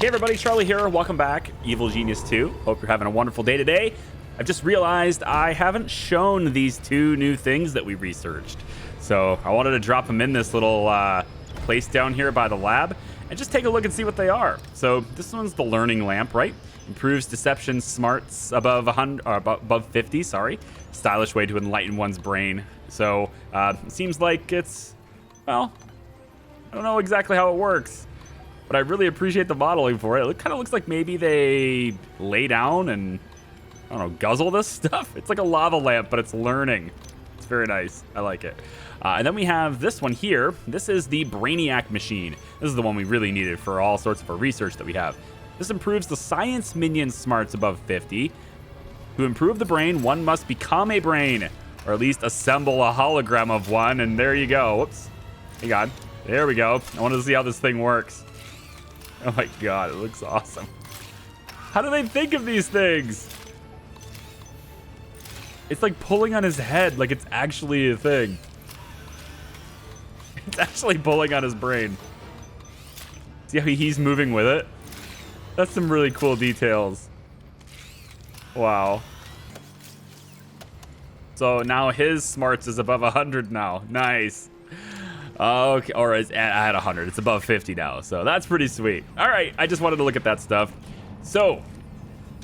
Hey everybody, Charlie here. Welcome back. Evil Genius 2. Hope you're having a wonderful day today. I've just realized I haven't shown these two new things that we researched. So I wanted to drop them in this little place down here by the lab and just take a look and see what they are. So this one's the learning lamp, right? Improves deception smarts above 100 or above 50, sorry. Stylish way to enlighten one's brain. So it seems like it's, well, I don't know exactly how it works, but I really appreciate the modeling for it. It kind of looks like maybe they lay down and, I don't know, guzzle this stuff. It's like a lava lamp, but it's learning. It's very nice. I like it. And then we have this one here. This is the Brainiac machine. This is the one we really needed for all sorts of our research that we have. This improves the science minion smarts above 50. To improve the brain, one must become a brain, or at least assemble a hologram of one. And there you go. Whoops. Hey God. There we go. I wanted to see how this thing works. Oh my God, it looks awesome. How do they think of these things? It's like pulling on his head like it's actually a thing. It's actually pulling on his brain. See how he's moving with it? That's some really cool details. Wow. So now his smarts is above 100 now. Nice. Okay, or it's at 100. It's above 50 now, so that's pretty sweet. All right, I just wanted to look at that stuff. So,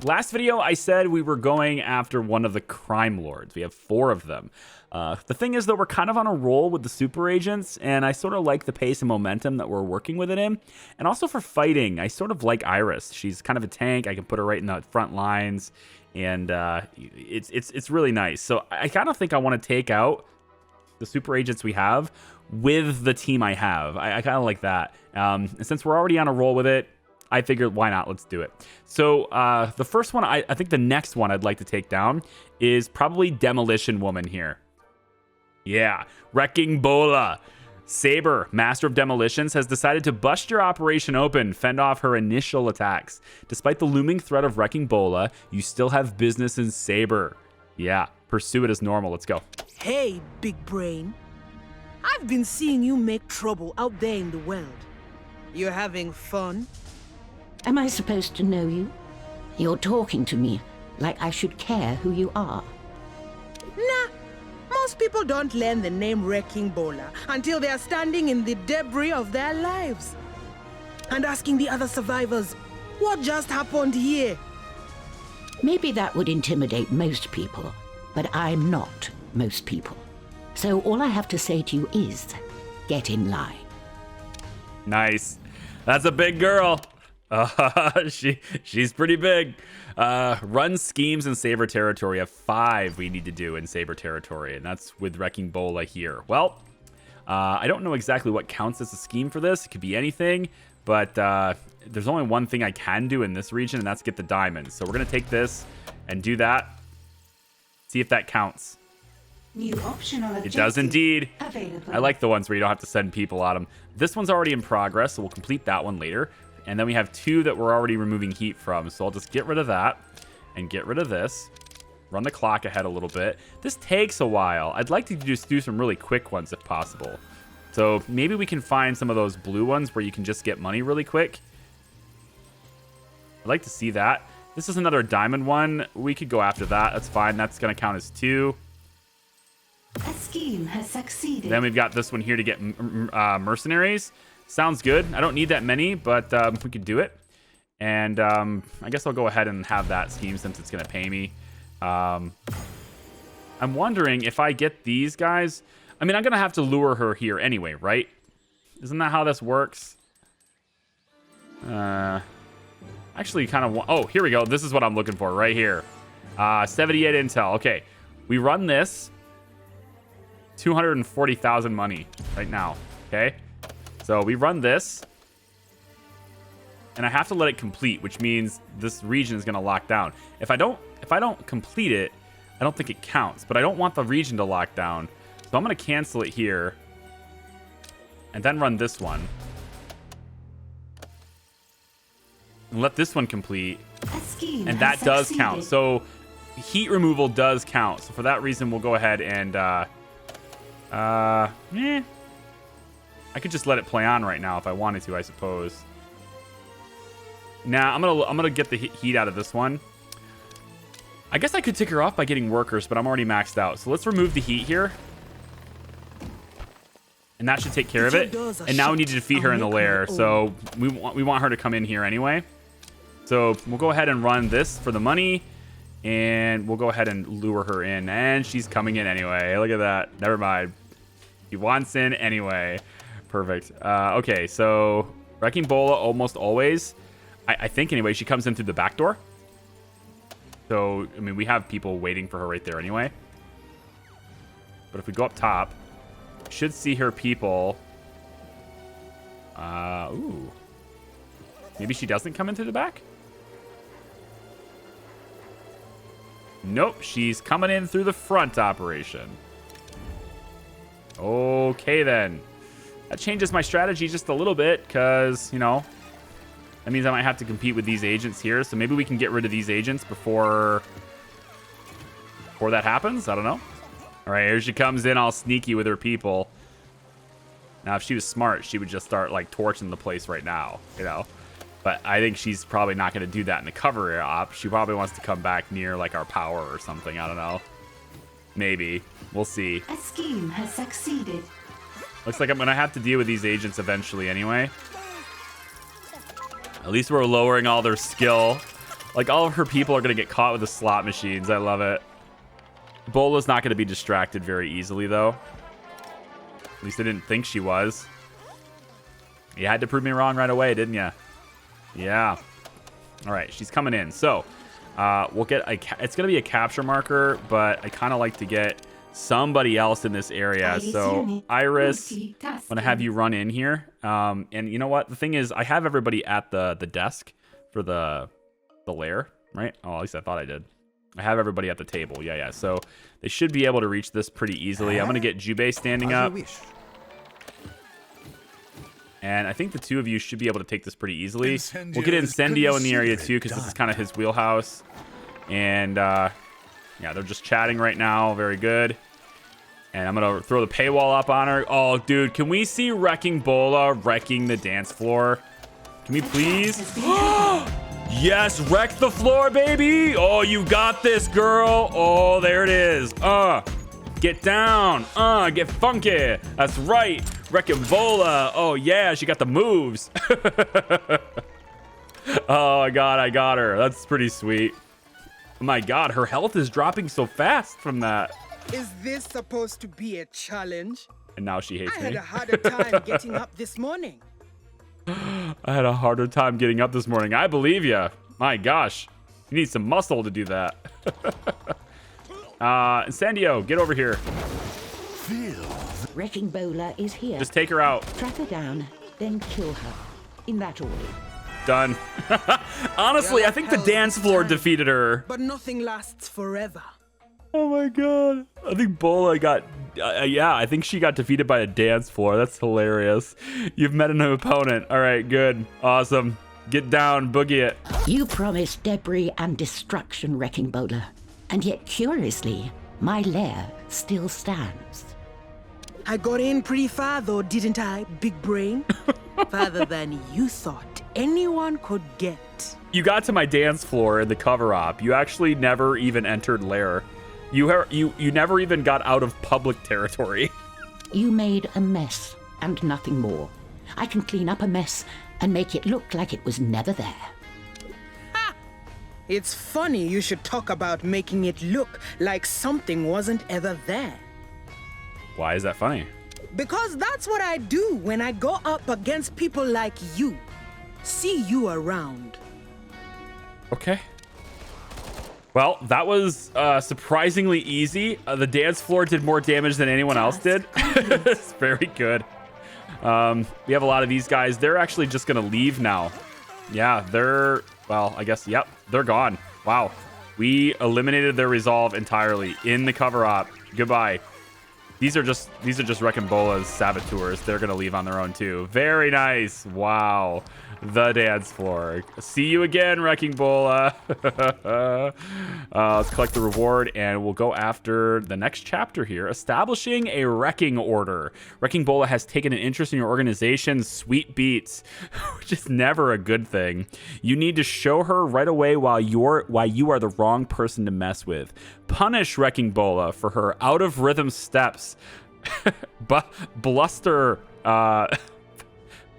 last video I said we were going after one of the crime lords. We have 4 of them. The thing is, though, we're kind of on a roll with the super agents, and I sort of like the pace and momentum that we're working with it in. And also for fighting, I sort of like Iris. She's kind of a tank. I can put her right in the front lines, and it's really nice. So I kind of think I want to take out the super agents we have with the team I have. I kind of like that. And since we're already on a roll with it, I figured why not? Let's do it. So the first one, I think the next one I'd like to take down is probably Demolition Woman here. Yeah, Wrecking Bola. Saber, Master of Demolitions, has decided to bust your operation open, fend off her initial attacks. Despite the looming threat of Wrecking Bola, you still have business in Saber. Yeah, pursue it as normal. Let's go. Hey, big brain. I've been seeing you make trouble out there in the world. You're having fun? Am I supposed to know you? You're talking to me like I should care who you are. Nah, most people don't learn the name Wrecking Bola until they are standing in the debris of their lives and asking the other survivors, what just happened here? Maybe that would intimidate most people, but I'm not most people. So all I have to say to you is, get in line. Nice. That's a big girl. She's pretty big. Run schemes in Saber territory. We have 5 we need to do in Saber territory, and that's with Wrecking Bola here. Well, I don't know exactly what counts as a scheme for this. It could be anything, but there's only one thing I can do in this region, and that's get the diamonds. So we're going to take this and do that. See if that counts. New optional It does indeed. available. I like the ones where you don't have to send people at them. This one's already in progress, so we'll complete that one later. And then we have 2 that we're already removing heat from. So I'll just get rid of that and get rid of this. Run the clock ahead a little bit. This takes a while. I'd like to just do some really quick ones if possible. So maybe we can find some of those blue ones where you can just get money really quick. I'd like to see that. This is another diamond one. We could go after that. That's fine. That's going to count as 2. A scheme has succeeded. Then we've got this one here to get mercenaries. Sounds good. I don't need that many, but we could do it. And I guess I'll go ahead and have that scheme since it's going to pay me. I'm wondering if I get these guys. I mean, I'm going to have to lure her here anyway, right? Isn't that how this works? Actually, kind of... Oh, here we go. This is what I'm looking for right here. 78 intel. Okay. We run this. 240,000 money right now. Okay. So we run this. And I have to let it complete, which means this region is going to lock down. If I don't complete it, I don't think it counts. But I don't want the region to lock down. So I'm going to cancel it here. And then run this one. And let this one complete. A scheme And has that does succeeded. count. So heat removal does count. So for that reason, we'll go ahead and I could just let it play on right now if I wanted to, I suppose. Nah, I'm gonna get the heat out of this one. I guess I could tick her off by getting workers, but I'm already maxed out. So let's remove the heat here. And that should take care of it. And now we need to defeat her in the lair. So we want her to come in here anyway. So we'll go ahead and run this for the money. And we'll go ahead and lure her in. And she's coming in anyway. Look at that. Never mind. She wants in anyway. Perfect. Okay, so Wrecking Bola almost always, I think anyway, she comes in through the back door. So, I mean, we have people waiting for her right there anyway. But if we go up top, should see her people. Ooh. Maybe she doesn't come in through the back? Nope, she's coming in through the front operation. Okay, then. That changes my strategy just a little bit because, you know, that means I might have to compete with these agents here. So maybe we can get rid of these agents before that happens. I don't know. All right, here she comes in all sneaky with her people. Now, if she was smart, she would just start, like, torching the place right now, you know. But I think she's probably not going to do that in the cover op. She probably wants to come back near, like, our power or something. I don't know. Maybe. We'll see. A scheme has succeeded. Looks like I'm going to have to deal with these agents eventually anyway. At least we're lowering all their skill. Like, all of her people are going to get caught with the slot machines. I love it. Bola's not going to be distracted very easily, though. At least I didn't think she was. You had to prove me wrong right away, didn't you? Yeah. All right, she's coming in. So, we'll get it's going to be a capture marker, but I kind of like to get somebody else in this area. So, Iris, I'm going to have you run in here. And you know what? The thing is, I have everybody at the desk for the lair, right? Oh, at least I thought I did. I have everybody at the table. Yeah. So, they should be able to reach this pretty easily. I'm going to get Jubei standing up. And I think the two of you should be able to take this pretty easily. We'll get Incendio in the area too, because this is kind of his wheelhouse. And yeah, they're just chatting right now. Very good. And I'm going to throw the paywall up on her. Oh, dude, can we see Wrecking Bola wrecking the dance floor? Can we please? Yes, wreck the floor, baby. Oh, you got this, girl. Oh, there it is. Get down. Get funky. That's right. Wrecking Bola. Oh, yeah, she got the moves. Oh, my God, I got her. That's pretty sweet. Oh, my God, her health is dropping so fast from that. Is this supposed to be a challenge? And now she hates I me. had a harder time getting up this morning. I had a harder time getting up this morning. I believe you. My gosh. You need some muscle to do that. Incendio, get over here. Wrecking Bola is here. Just take her out. Track her down, then kill her. In that order. Done. Honestly, I think the dance floor defeated her. But nothing lasts forever. Oh my God. I think Bola got... yeah, I think she got defeated by a dance floor. That's hilarious. You've met an opponent. All right, good. Awesome. Get down, boogie it. You promised debris and destruction, Wrecking Bola. And yet, curiously, my lair still stands. I got in pretty far though, didn't I, big brain? Farther than you thought anyone could get. You got to my dance floor in the cover op. You actually never even entered lair. You never even got out of public territory. You made a mess and nothing more. I can clean up a mess and make it look like it was never there. Ha! It's funny you should talk about making it look like something wasn't ever there. Why is that funny? Because that's what I do when I go up against people like you. See you around. Okay. Well, that was surprisingly easy. The dance floor did more damage than anyone else did. It's very good. We have a lot of these guys. They're actually just going to leave now. Yeah, well, I guess, yep, they're gone. Wow. We eliminated their resolve entirely in the cover op. Goodbye. These are just Wrecking Bola's saboteurs. They're going to leave on their own too. Very nice. Wow. the dance floor. See you again, Wrecking Bola. Let's collect the reward, and we'll go after the next chapter here. Establishing a wrecking order. Wrecking Bola has taken an interest in your organization. Sweet beats, which is never a good thing. You need to show her right away why you are the wrong person to mess with. Punish Wrecking Bola for her out of rhythm steps. Bluster.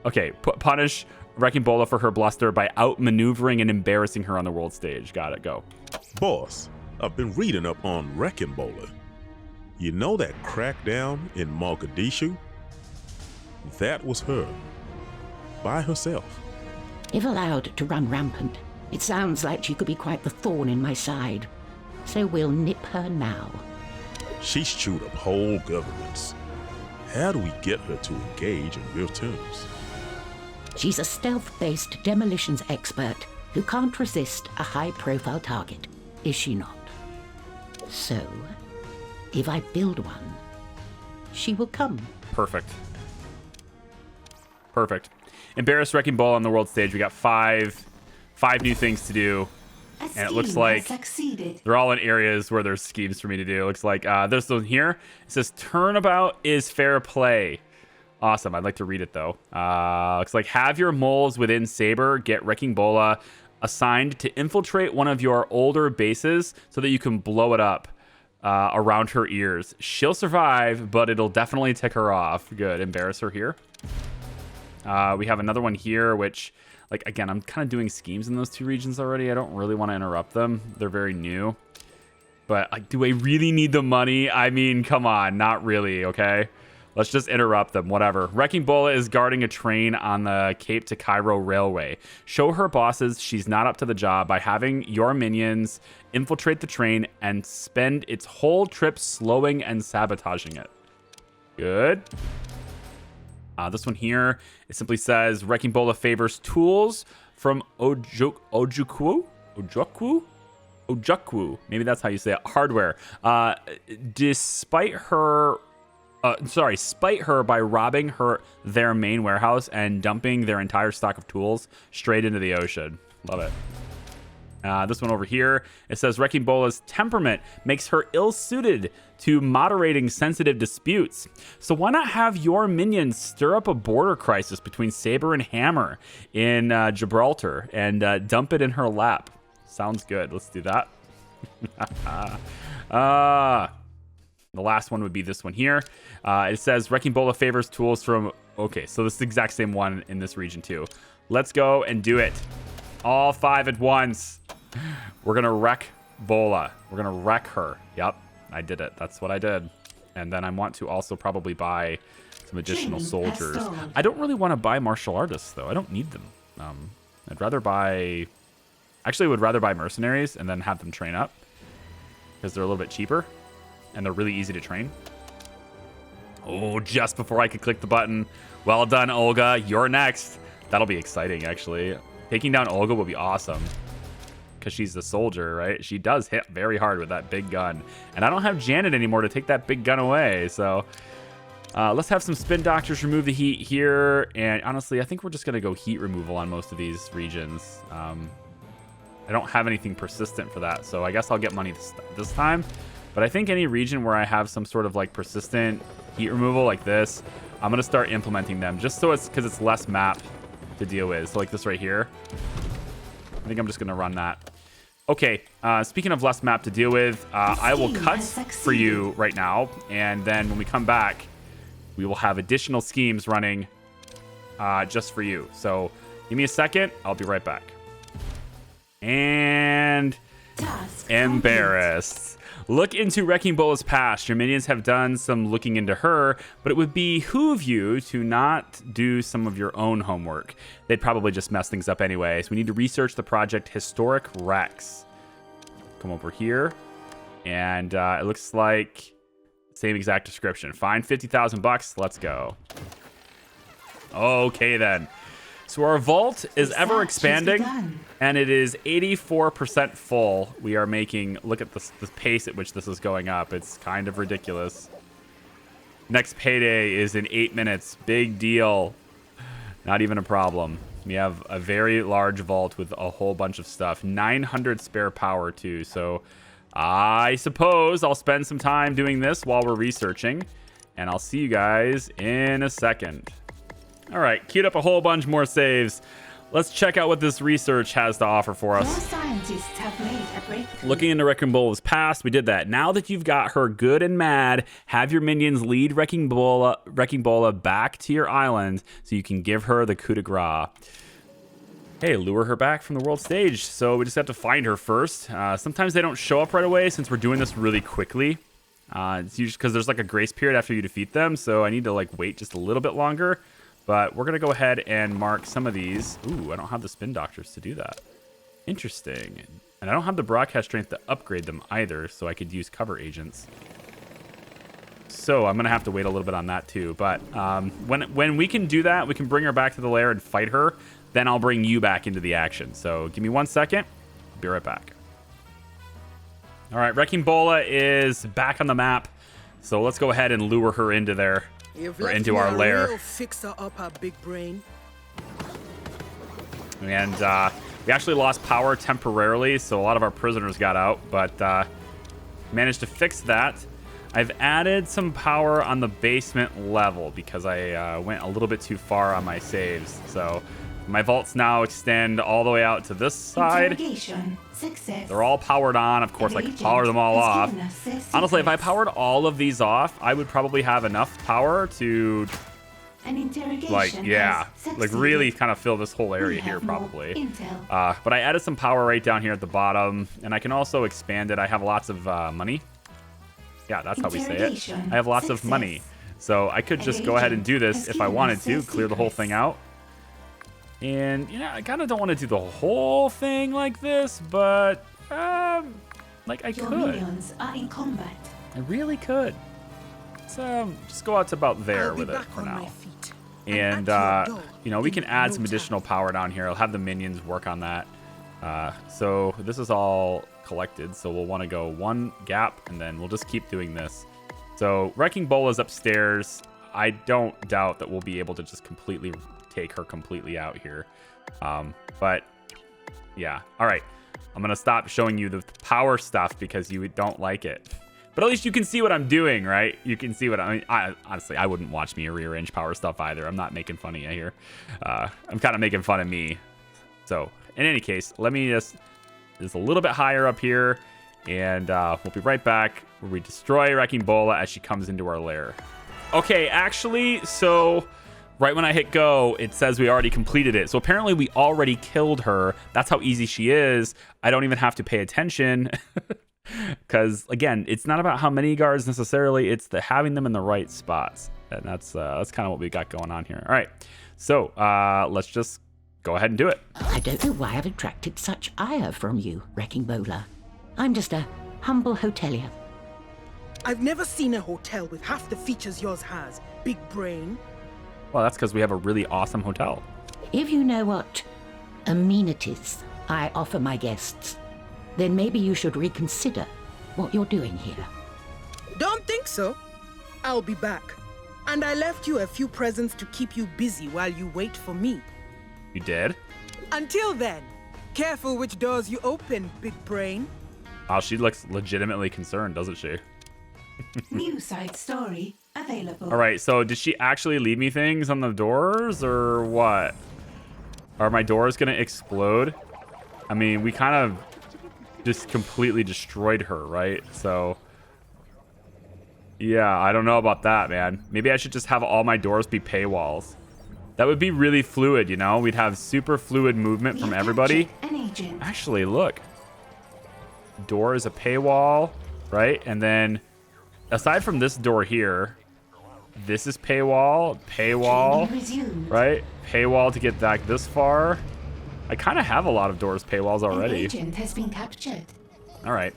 Okay, punish Wrecking Bola for her bluster by outmaneuvering and embarrassing her on the world stage. Got it, go. Boss, I've been reading up on Wrecking Bola. You know that crackdown in Mogadishu? That was her. By herself. If allowed to run rampant, it sounds like she could be quite the thorn in my side. So we'll nip her now. She's chewed up whole governments. How do we get her to engage in real terms? She's a stealth-based demolitions expert who can't resist a high-profile target, is she not? So, if I build one, she will come. Perfect. Perfect. Embarrass Wrecking Ball on the world stage. We got five new things to do. And it looks like they're all in areas where there's schemes for me to do. It looks like there's one here. It says turnabout is fair play. Awesome. I'd like to read it, though. Looks like have your moles within Saber get Wrecking Bola assigned to infiltrate one of your older bases so that you can blow it up around her ears. She'll survive, but it'll definitely tick her off. Good. Embarrass her here. We have another one here, which, like, again, I'm kind of doing schemes in those two regions already. I don't really want to interrupt them. They're very new. But, like, do I really need the money? I mean, come on. Not really, okay? Let's just interrupt them, whatever. Wrecking Bola is guarding a train on the Cape to Cairo Railway. Show her bosses she's not up to the job by having your minions infiltrate the train and spend its whole trip slowing and sabotaging it. Good. This one here, it simply says, Wrecking Bola favors tools from Ojukwu? Maybe that's how you say it. Hardware. Spite her by robbing their main warehouse and dumping their entire stock of tools straight into the ocean. Love it. This one over here, it says Wrecking Bola's temperament makes her ill-suited to moderating sensitive disputes. So why not have your minions stir up a border crisis between Saber and Hammer in Gibraltar and dump it in her lap? Sounds good. Let's do that. The last one would be this one here. It says Wrecking Bola favors tools from... Okay, so this is the exact same one in this region too. Let's go and do it. All 5 at once. We're going to wreck Bola. We're going to wreck her. Yep, I did it. That's what I did. And then I want to also probably buy some additional soldiers. I don't really want to buy martial artists, though. I don't need them. I'd rather buy... Actually, I would rather buy mercenaries and then have them train up because they're a little bit cheaper and they're really easy to train. Oh, just before I could click the button. Well done, Olga. You're next. That'll be exciting, actually. Taking down Olga will be awesome because she's the soldier, right? She does hit very hard with that big gun. And I don't have Janet anymore to take that big gun away. So let's have some spin doctors remove the heat here. And honestly, I think we're just going to go heat removal on most of these regions. I don't have anything persistent for that. So I guess I'll get money this time. But I think any region where I have some sort of like persistent heat removal like this, I'm going to start implementing them just so it's because it's less map to deal with. So like this right here. I think I'm just going to run that. Okay, speaking of less map to deal with, I will cut for you right now. And then when we come back, we will have additional schemes running just for you. So give me a second. I'll be right back. And embarrassed. Look into Wrecking Bola's past. Your minions have done some looking into her, but it would behoove you to not do some of your own homework. They'd probably just mess things up anyway. So we need to research the project Historic Wrecks. Come over here. And it looks like same exact description. Find 50,000 bucks. Let's go. Okay, then. So our vault is ever expanding, and it is 84% full. We are making, look at the pace at which this is going up. It's kind of ridiculous. Next payday is in 8 minutes. Big deal. Not even a problem. We have a very large vault with a whole bunch of stuff. 900 spare power, too. So I suppose I'll spend some time doing this while we're researching. And I'll see you guys in a second. All right, queued up a whole bunch more saves. Let's check out what this research has to offer for us. Your scientists have made a breakthrough. Looking into Wrecking Bola's past, we did that. Now that you've got her good and mad, have your minions lead Wrecking Bola back to your island so you can give her the coup de grace. Hey, lure her back from the world stage. So we just have to find her first. Sometimes they don't show up right away since we're doing this really quickly. It's usually because there's like a grace period after you defeat them, so I need to like wait just a little bit longer. But we're gonna go ahead and mark some of these. Ooh, I don't have the spin doctors to do that. Interesting. And I don't have the broadcast strength to upgrade them either, so I could use cover agents. So I'm gonna have to wait a little bit on that too. But when we can do that, we can bring her back to the lair and fight her. Then I'll bring you back into the action. So give me 1 second. I'll be right back. All right, Wrecking Bola is back on the map. So let's go ahead and lure her into there. Or into our lair. Real fixer up our big brain. And we actually lost power temporarily, so a lot of our prisoners got out, but managed to fix that. I've added some power on the basement level because I went a little bit too far on my saves. So my vaults now extend all the way out to this side. Success. They're all powered on. Of course, I can power them all off. Honestly, if I powered all of these off, I would probably have enough power to, like, yeah, like really kind of fill this whole area here probably. But I added some power right down here at the bottom, and I can also expand it. I have lots of money. Yeah, that's how we say it. I have lots of money. So I could just go ahead and do this if I wanted to, clear the whole thing out. And, you know, I kind of don't want to do the whole thing like this, but, like, I Your could. minions are in combat. I really could. Let's just go out to about there I'll be with it back for on my now. feet. And, at your door you know, we in can add no some additional time. power down here. I'll have the minions work on that. So this is all collected, so we'll want to go one gap, and then we'll just keep doing this. So Wrecking Bola's upstairs. I don't doubt that we'll be able to just completely take her completely out here. But yeah, all right. I'm gonna stop showing you the power stuff because you don't like it. But at least you can see what I'm doing, right? You can see what honestly, I wouldn't watch me rearrange power stuff either. I'm not making fun of you here. I'm kind of making fun of me. So in any case, let me just a little bit higher up here, and we'll be right back where we destroy Wrecking Bola as she comes into our lair. Okay, actually, so right when I hit go, it says we already completed it. So apparently we already killed her. That's how easy she is. I don't even have to pay attention. Because, again, it's not about how many guards necessarily. It's the having them in the right spots. And that's kind of what we got going on here. All right. So let's just go ahead and do it. I don't know why I've attracted such ire from you, Wrecking Bola. I'm just a humble hotelier. I've never seen a hotel with half the features yours has. Big brain. Well, that's because we have a really awesome hotel. If you know what amenities I offer my guests, then maybe you should reconsider what you're doing here. Don't think so. I'll be back. And I left you a few presents to keep you busy while you wait for me. You did? Until then, careful which doors you open, big brain. Oh, she looks legitimately concerned, doesn't she? New side story available. All right, so did she actually leave me things on the doors or what? Are my doors going to explode? I mean, we kind of just completely destroyed her, right? So, yeah, I don't know about that, man. Maybe I should just have all my doors be paywalls. That would be really fluid, you know? We'd have super fluid movement from everybody. An agent. Actually, look. Door is a paywall, right? And then, aside from this door here, this is paywall, Training resumed. right? Paywall to get back this far. I kind of have a lot of doors paywalls An already. agent has been captured. All right.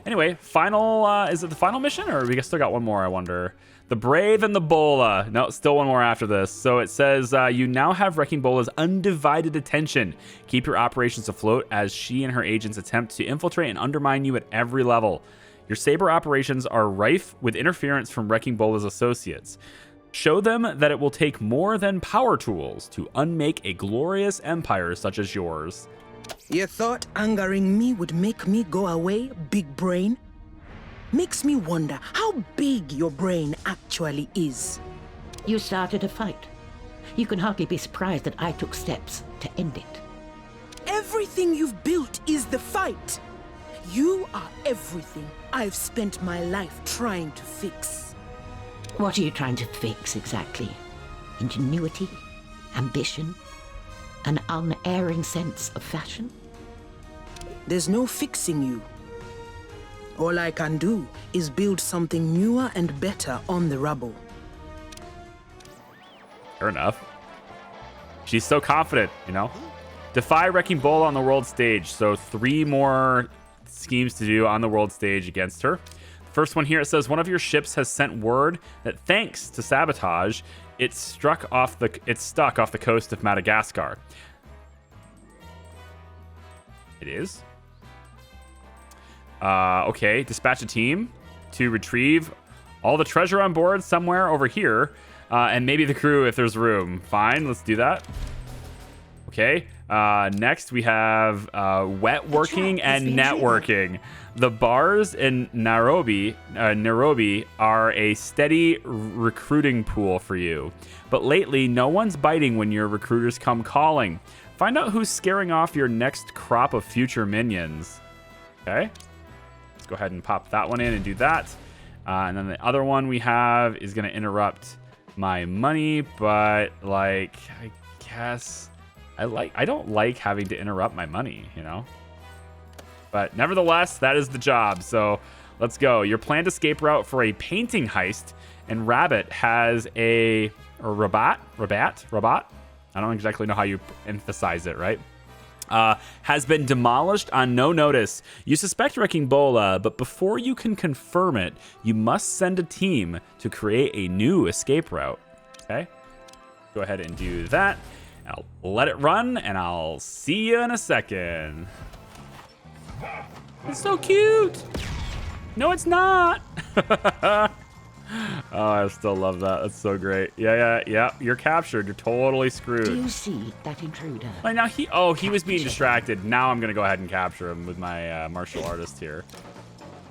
Anyway, final, is it the final mission or we still got one more, I wonder? The Brave and the Bola. No, still one more after this. So it says, you now have Wrecking Bola's undivided attention. Keep your operations afloat as she and her agents attempt to infiltrate and undermine you at every level. Your Saber operations are rife with interference from Wrecking Bola's associates. Show them that it will take more than power tools to unmake a glorious empire such as yours. You thought angering me would make me go away, big brain? Makes me wonder how big your brain actually is. You started a fight. You can hardly be surprised that I took steps to end it. Everything you've built is the fight. You are everything I've spent my life trying to fix. What are you trying to fix exactly? Ingenuity? Ambition? An unerring sense of fashion? There's no fixing you. All I can do is build something newer and better on the rubble. Fair enough. She's so confident, you know? Defy Wrecking Bola on the world stage. So 3 more schemes to do on the world stage against her. First one here, it says one of your ships has sent word that thanks to sabotage, it's stuck off the coast of Madagascar. It is. Okay, dispatch a team to retrieve all the treasure on board somewhere over here, and maybe the crew if there's room. Fine, let's do that. Okay. Next we have wet working and networking. The bars in Nairobi are a steady recruiting pool for you. But lately, no one's biting when your recruiters come calling. Find out who's scaring off your next crop of future minions. Okay. Let's go ahead and pop that one in and do that. And then the other one we have is going to interrupt my money, but like, I guess I don't like having to interrupt my money, you know? But nevertheless, that is the job. So let's go. Your planned escape route for a painting heist, and Rabbit has Rabat. I don't exactly know how you emphasize it, right? Has been demolished on no notice. You suspect Wrecking Bola, but before you can confirm it, you must send a team to create a new escape route. Okay? Go ahead and do that. I'll let it run, and I'll see you in a second. It's so cute. No, it's not. Oh, I still love that. That's so great. Yeah. You're captured. You're totally screwed. Do you see that intruder? Like now he was being distracted. Now I'm gonna go ahead and capture him with my martial artist here.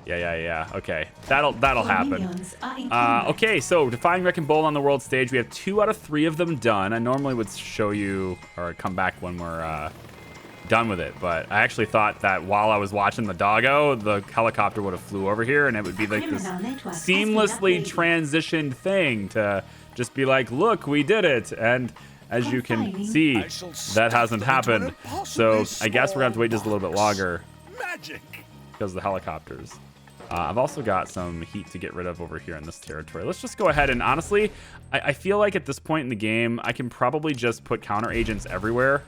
Yeah. Okay, that'll happen. Okay, so defying Wrecking Bola on the world stage. We have 2 out of 3 of them done. I normally would show you or come back when we're done with it, but I actually thought that while I was watching the doggo, the helicopter would have flew over here, and it would be like this seamlessly transitioned thing to just be like, look, we did it. And as you can see, that hasn't happened. So I guess we're gonna have to wait just a little bit longer because of the helicopters. I've also got some heat to get rid of over here in this territory. Let's just go ahead and honestly, I feel like at this point in the game, I can probably just put counter agents everywhere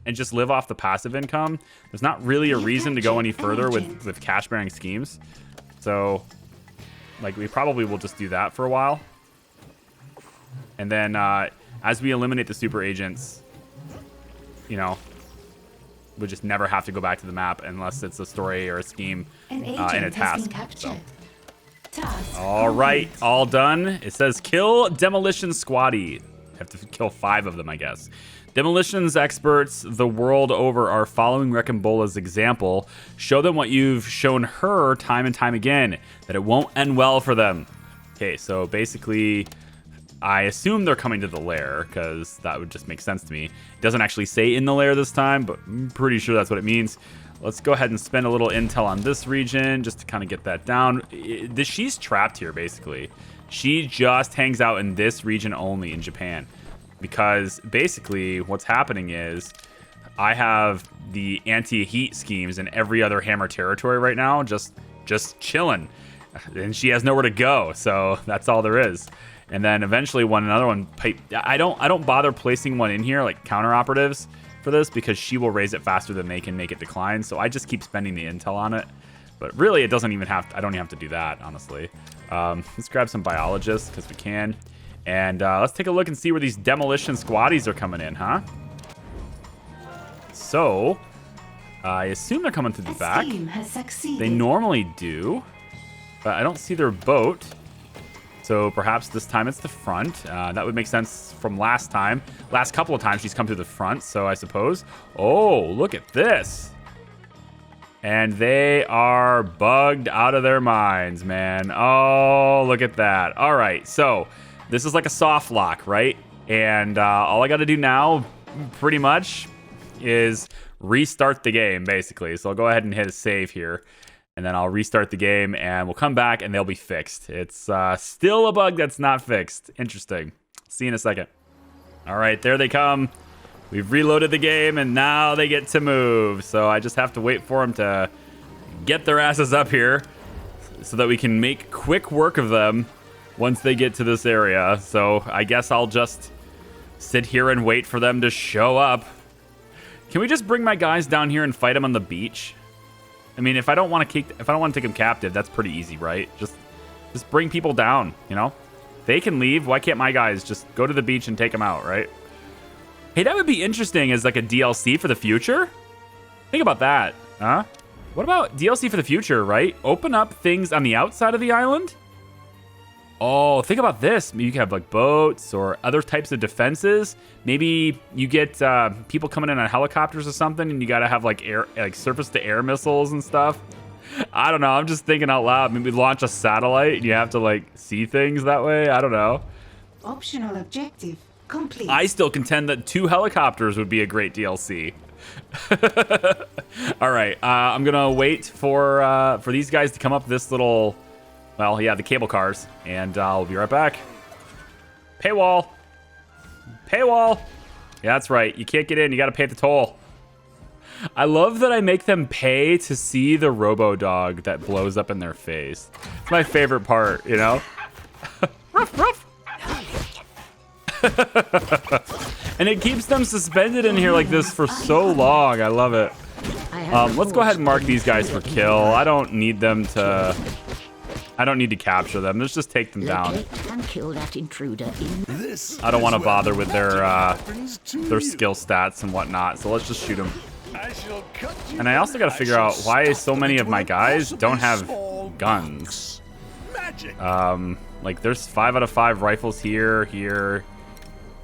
and just live off the passive income. There's not really a reason to go any further with cash bearing schemes. So like we probably will just do that for a while. And then as we eliminate the super agents, you know, we'll just never have to go back to the map unless it's a story or a scheme in a task. So. All right, all done. It says kill demolition squatty. Have to kill 5 of them, I guess. Demolitions experts the world over are following Wrecking Bola's example. Show them what you've shown her time and time again, that it won't end well for them. Okay, so basically, I assume they're coming to the lair, because that would just make sense to me. It doesn't actually say in the lair this time, but I'm pretty sure that's what it means. Let's go ahead and spend a little intel on this region, just to kind of get that down. She's trapped here, basically. She just hangs out in this region only in Japan. Because basically what's happening is I have the anti-heat schemes in every other Hammer territory right now, just chilling. And she has nowhere to go, so that's all there is. And then eventually when another one, I don't bother placing one in here, like counter operatives for this, because she will raise it faster than they can make it decline. So I just keep spending the intel on it. But really, it doesn't even have to, I don't even have to do that, honestly. Let's grab some biologists, because we can. And let's take a look and see where these demolition squatties are coming in, huh? So, I assume they're coming through the back. They normally do, but I don't see their boat. So perhaps this time it's the front. That would make sense from last time. Last couple of times she's come to the front, so I suppose. Oh, look at this. And they are bugged out of their minds, man. Oh, look at that. All right, so this is like a soft lock, right? And all I got to do now, pretty much, is restart the game, basically. So I'll go ahead and hit a save here. And then I'll restart the game, and we'll come back, and they'll be fixed. It's still a bug that's not fixed. Interesting. See you in a second. All right, there they come. We've reloaded the game, and now they get to move. So I just have to wait for them to get their asses up here so that we can make quick work of them once they get to this area. So I guess I'll just sit here and wait for them to show up. Can we just bring my guys down here and fight them on the beach? I mean, if I don't want to take them captive, that's pretty easy, right? Just bring people down, you know? They can leave. Why can't my guys just go to the beach and take them out, right? Hey, that would be interesting as like a DLC for the future. Think about that, huh? What about DLC for the future, right? Open up things on the outside of the island. Oh, think about this. Maybe you can have like boats or other types of defenses. Maybe you get people coming in on helicopters or something, and you gotta have like surface-to-air missiles and stuff. I don't know. I'm just thinking out loud. Maybe launch a satellite, and you have to like see things that way. I don't know. Optional objective complete. I still contend that 2 helicopters would be a great DLC. All right, I'm gonna wait for these guys to come up this little. Well, yeah, the cable cars, and I'll be right back. Paywall. Paywall. Yeah, that's right. You can't get in. You got to pay the toll. I love that I make them pay to see the robo-dog that blows up in their face. It's my favorite part, you know? Ruff, ruff. And it keeps them suspended in here like this for so long. I love it. Let's go ahead and mark these guys for kill. I don't need them to... I don't need to capture them. Let's just take them down. And kill that intruder in I don't want to bother with their skill stats and whatnot, so let's just shoot them. And I also got to figure out why so many of my guys don't have guns. Like there's 5 out of 5 rifles here.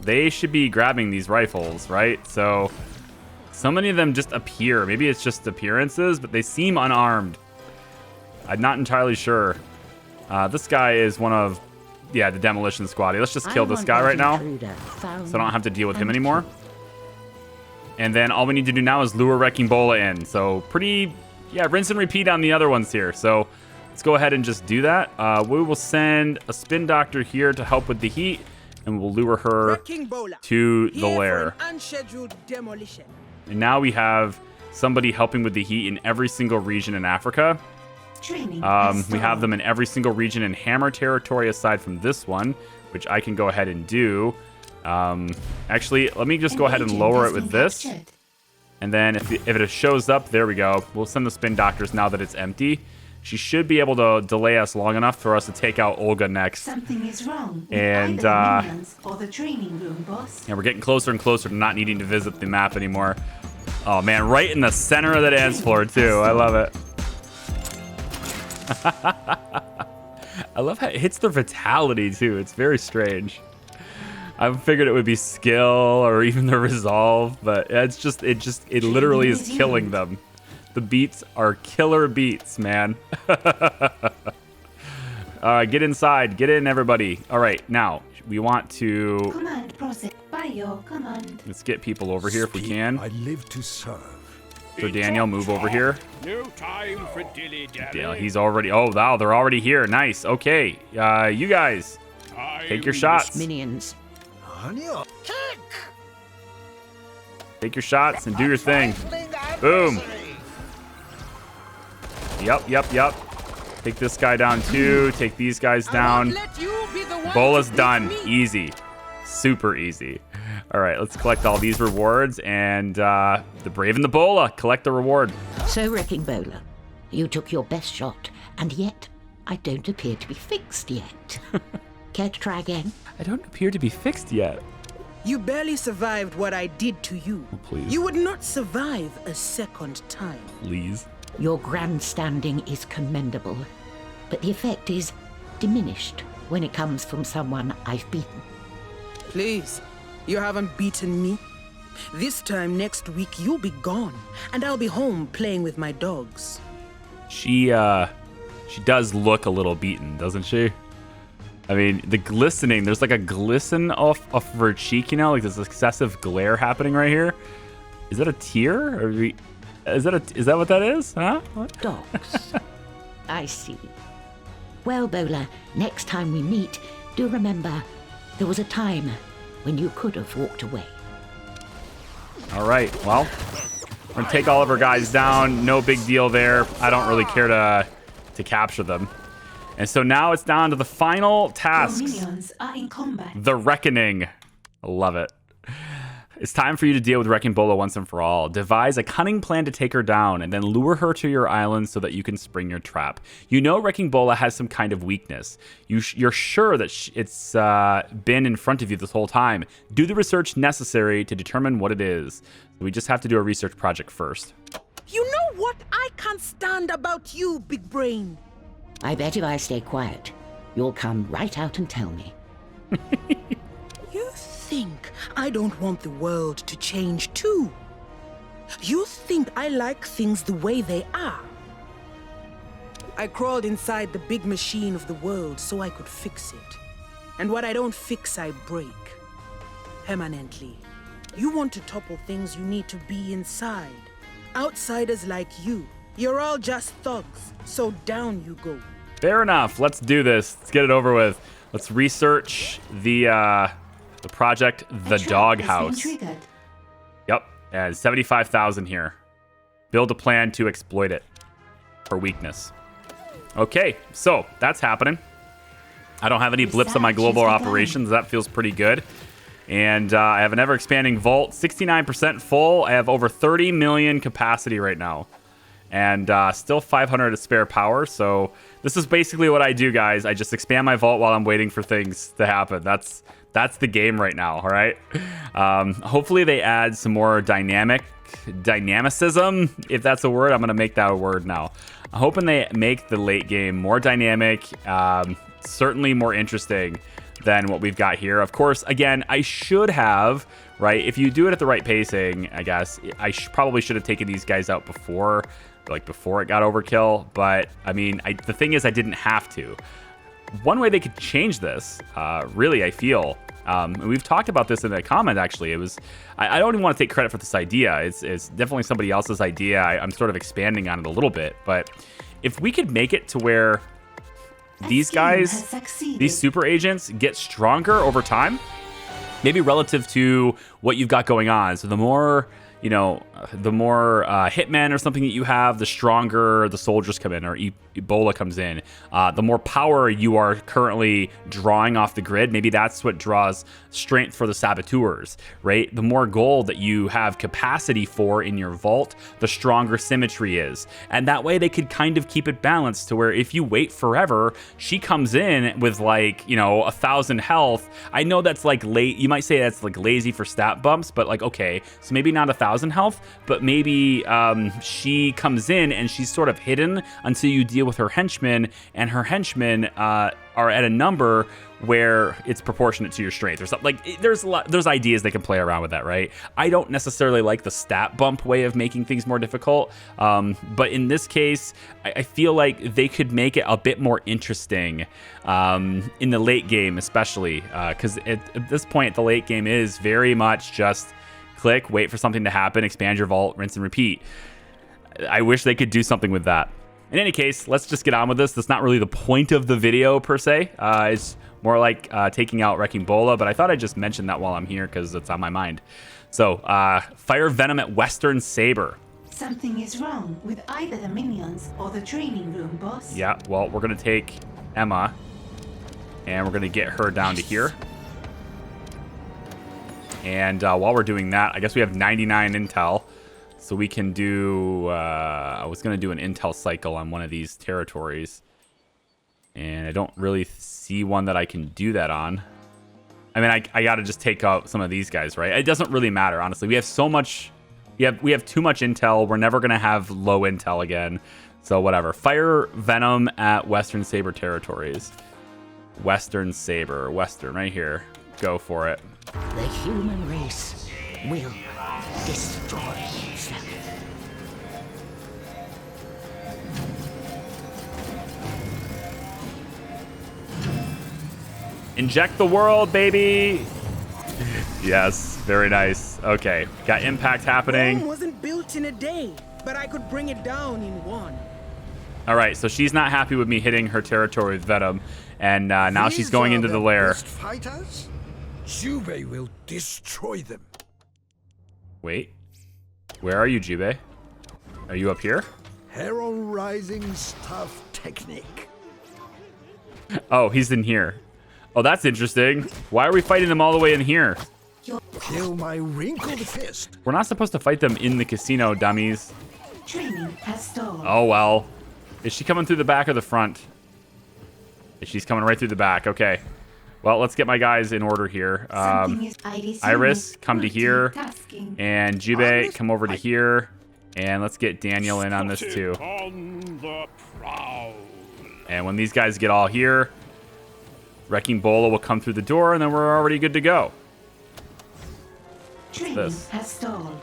They should be grabbing these rifles, right? So many of them just appear. Maybe it's just appearances, but they seem unarmed. I'm not entirely sure. This guy is one of, the demolition squad. Let's just kill this guy right now, so I don't have to deal with him anymore. And then all we need to do now is lure Wrecking Bola in. So rinse and repeat on the other ones here. So let's go ahead and just do that. We will send a spin doctor here to help with the heat, and we'll lure her to the lair. Unscheduled demolition. And now we have somebody helping with the heat in every single region in Africa. We have them in every single region in Hammer territory aside from this one, which I can go ahead and do. Actually, let me just go ahead and lower it with this. And then if it shows up, there we go. We'll send the spin doctors now that it's empty. She should be able to delay us long enough for us to take out Olga next. Something is wrong. And the minions or the training room, boss. Yeah, we're getting closer and closer to not needing to visit the map anymore. Oh man, right in the center of the dance floor too. I love it. I love how it hits their vitality too. It's very strange. I figured it would be skill or even the resolve, but it literally is killing them. The beats are killer beats, man. All right, get inside. Get in, everybody. All right, now we want to. Command process by your command. Let's get people over here if we can. I live to serve. So Daniel, move over here. No time for dilly-dally. Daniel, he's already. Oh, wow, they're already here. Nice. Okay, you guys, take your shots. minions. Take your shots and do your thing. Boom. Yep. Take this guy down too. Take these guys down. Bola's done. Easy. Super easy. All right, let's collect all these rewards, and the Brave and the Bola, collect the reward. So, Wrecking Bola, you took your best shot, and yet I don't appear to be fixed yet. Care to try again? I don't appear to be fixed yet. You barely survived what I did to you. Oh, please. You would not survive a second time. Please. Your grandstanding is commendable, but the effect is diminished. when it comes from someone I've beaten. Please, you haven't beaten me. This time next week, you'll be gone, and I'll be home playing with my dogs. She does look a little beaten, doesn't she? I mean, the glistening, there's like a glisten off of her cheek, you know, like there's excessive glare happening right here. Is that a tear? Is that what that is? Huh? What? Dogs. I see. Well, Bola, next time we meet, do remember there was a time when you could have walked away. All right, well, we're gonna take all of our guys down. No big deal there. I don't really care to capture them. And so now it's down to the final tasks. Your minions are in combat. The Reckoning. I love it. It's time for you to deal with Wrecking Bola once and for all. Devise a cunning plan to take her down and then lure her to your island so that you can spring your trap. You know Wrecking Bola has some kind of weakness. You're sure that it's been in front of you this whole time. Do the research necessary to determine what it is. We just have to do a research project first. You know what I can't stand about you, big brain? I bet if I stay quiet, you'll come right out and tell me. You think I don't want the world to change too? You think I like things the way they are? I crawled inside the big machine of the world so I could fix it. And what I don't fix, I break. Permanently. You want to topple things you need to be inside. Outsiders like you, you're all just thugs, so down you go. Fair enough. Let's do this. Let's get it over with. Let's research the project, the Doghouse. Yep, and 75,000 here. Build a plan to exploit it for weakness. Okay, so that's happening. I don't have any blips on my global operations. That feels pretty good. And I have an ever-expanding vault, 69% full. I have over 30 million capacity right now. And still 500 of spare power. So this is basically what I do, guys. I just expand my vault while I'm waiting for things to happen. That's the game right now, all right? Hopefully they add some more dynamicism, if that's a word. I'm going to make that a word now. I'm hoping they make the late game more dynamic, certainly more interesting than what we've got here. Of course, again, I should have, right? If you do it at the right pacing, I guess, I probably should have taken these guys out before it got overkill. But, I mean, the thing is, I didn't have to. One way they could change this, really, I feel, and we've talked about this in a comment, actually. It was, I don't even want to take credit for this idea. It's definitely somebody else's idea. I'm sort of expanding on it a little bit. But if we could make it to where these guys, these super agents, get stronger over time, maybe relative to what you've got going on. So the more, you know, the more hitmen or something that you have, the stronger the soldiers come in, or Ebola comes in. The more power you are currently drawing off the grid, maybe that's what draws strength for the saboteurs, right? The more gold that you have capacity for in your vault, the stronger symmetry is. And that way they could kind of keep it balanced to where if you wait forever, she comes in with like, you know, 1,000 health. I know that's like late. You might say that's like lazy for stat bumps, but like, okay, so maybe not 1,000 health, but maybe she comes in and she's sort of hidden until you deal with her henchmen, and her henchmen are at a number where it's proportionate to your strength or something. Like, there's ideas they can play around with that, right? I don't necessarily like the stat bump way of making things more difficult, but in this case, I feel like they could make it a bit more interesting in the late game, especially because at this point, the late game is very much just click, wait for something to happen, expand your vault, rinse and repeat. I wish they could do something with that. In any case, let's just get on with this. That's not really the point of the video, per se. It's more like taking out Wrecking Bola, but I thought I'd just mention that while I'm here because it's on my mind. So, Fire Venom at Western Saber. Something is wrong with either the minions or the training room, boss. Yeah, well, we're going to take Emma, and we're going to get her down to here. And while we're doing that, I guess we have 99 intel. So we can do, I was going to do an intel cycle on one of these territories. And I don't really see one that I can do that on. I mean, I got to just take out some of these guys, right? It doesn't really matter, honestly. We have so much, we have too much intel. We're never going to have low intel again. So whatever. Fire Venom at Western Saber territories. Western saber. Western, right here. Go for it. The human race will destroy itself. Inject the world, baby! Yes, very nice. Okay, got impact happening. Rome wasn't built in a day, but I could bring it down in one. All right, so she's not happy with me hitting her territory with venom, and now she's going into the lair. Fighters? Juve will destroy them. Wait, where are you, Jube? Are you up here? Hero Rising stuff technique. Oh, he's in here. Oh, that's interesting. Why are we fighting them all the way in here? Kill my wrinkled fist. We're not supposed to fight them in the casino, dummies. Training has stalled. Oh, well. Is she coming through the back or the front? She's coming right through the back. Okay. Well, let's get my guys in order here. Iris, come to here. And Jube, come over to here. And let's get Daniel in on this too. On the prowl. And when these guys get all here, Wrecking Bola will come through the door, and then we're already good to go. What's this? Has stalled.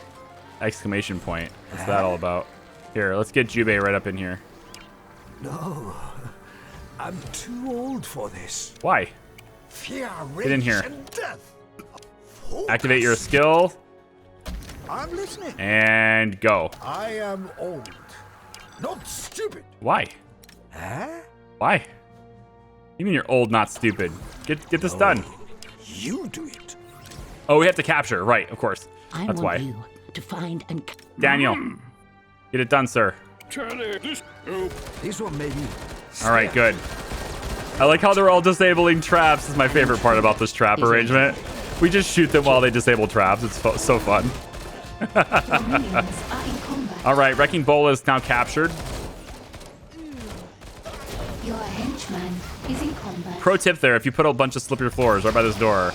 Exclamation point. What's that all about? Here, let's get Jube right up in here. No, I'm too old for this. Why? Fear, Get in here. and death. Activate your skill, I'm listening. and go. I am old, not stupid. Why? Huh? Why? You mean you're old, not stupid? Get this done. You do it. Oh, we have to capture. Right, of course. I That's want why. you to find and... Daniel, get it done, sir. This one maybe. All right, good. I like how they're all disabling traps. This is my favorite part about this trap arrangement. We just shoot them while they disable traps. It's so fun. All right, Wrecking Bola is now captured. Your henchman is in combat. Pro tip there, if you put a bunch of slippery floors right by this door,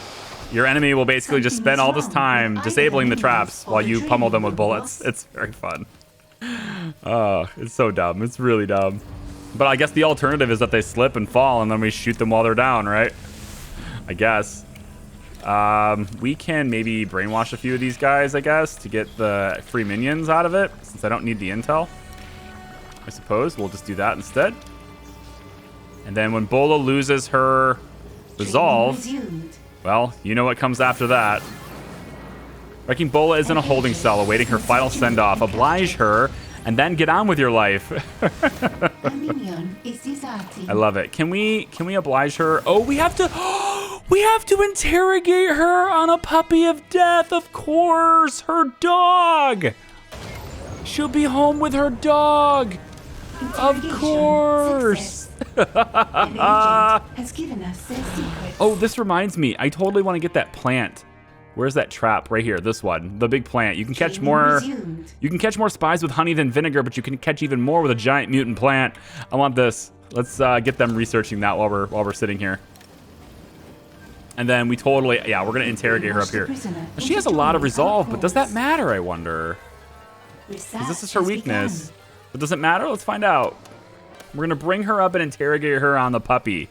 your enemy will basically just spend all this time disabling the traps while you pummel them with bullets. It's very fun. Oh, it's so dumb. It's really dumb. But I guess the alternative is that they slip and fall and then we shoot them while they're down, right? I guess. We can maybe brainwash a few of these guys, I guess, to get the free minions out of it, since I don't need the intel. I suppose we'll just do that instead. And then when Bola loses her resolve, well, you know what comes after that. Wrecking Bola is in a holding cell awaiting her final send-off. Oblige her, and then get on with your life. I love it. Can we oblige her? Oh, we have to interrogate her on a puppy of death, of course. Her dog. She'll be home with her dog. Of course. Has given us their secret. Oh, this reminds me. I totally want to get that plant. Where's that trap? Right here. This one. The big plant. You can catch more. You can catch more spies with honey than vinegar, but you can catch even more with a giant mutant plant. I want this. Let's get them researching that while we're sitting here. And then we totally, yeah, we're gonna interrogate her up here. She has a lot of resolve, but does that matter? I wonder. Because this is her weakness. But does it matter? Let's find out. We're gonna bring her up and interrogate her on the puppy.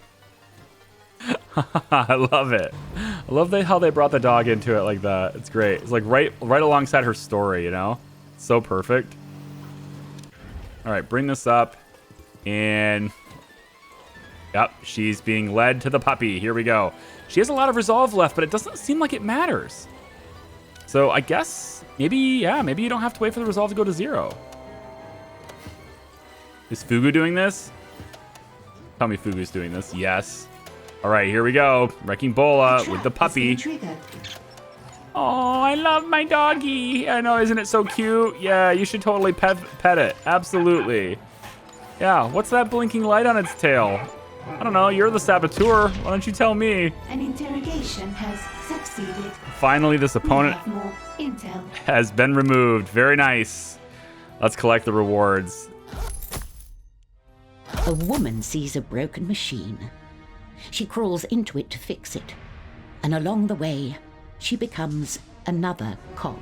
I love it. I love how they brought the dog into it like that. It's great. It's like right alongside her story, you know? So perfect. All right, bring this up. And yep, she's being led to the puppy. Here we go. She has a lot of resolve left, but it doesn't seem like it matters. So I guess maybe you don't have to wait for the resolve to go to 0. Is Fugu doing this? Tell me Fugu's doing this. Yes. All right, here we go. Wrecking Bola with the puppy. Oh, I love my doggy. I know, isn't it so cute? Yeah, you should totally pet it. Absolutely. Yeah, what's that blinking light on its tail? I don't know, you're the saboteur. Why don't you tell me? An interrogation has succeeded. Finally, this opponent We have more intel. has been removed. Very nice. Let's collect the rewards. A woman sees a broken machine. She crawls into it to fix it. And along the way, she becomes another cog.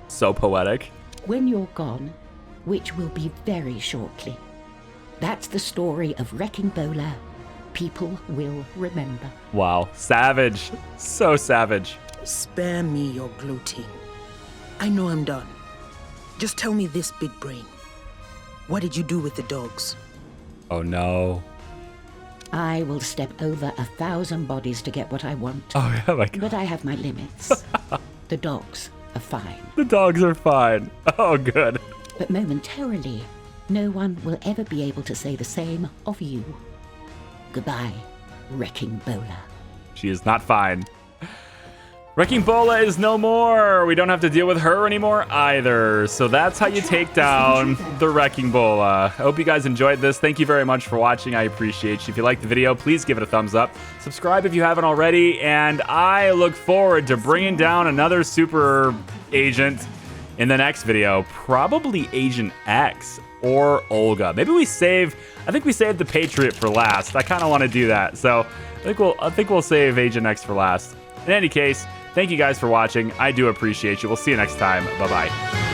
So poetic. When you're gone, which will be very shortly, that's the story of Wrecking Bola people will remember. Wow. Savage. So savage. Spare me your gloating. I know I'm done. Just tell me this, big brain. What did you do with the dogs? Oh, no. I will step over 1,000 bodies to get what I want. Oh, yeah, my God. But I have my limits. The dogs are fine. The dogs are fine. Oh, good. But momentarily, no one will ever be able to say the same of you. Goodbye, Wrecking Bola. She is not fine. Wrecking Bola is no more. We don't have to deal with her anymore either. So that's how you take down the Wrecking Bola. I hope you guys enjoyed this. Thank you very much for watching. I appreciate you. If you liked the video, please give it a thumbs up. Subscribe if you haven't already. And I look forward to bringing down another super agent in the next video. Probably Agent X or Olga. Maybe we save... I think we saved the Patriot for last. I kind of want to do that. So I think we'll save Agent X for last. In any case, thank you guys for watching. I do appreciate you. We'll see you next time. Bye-bye.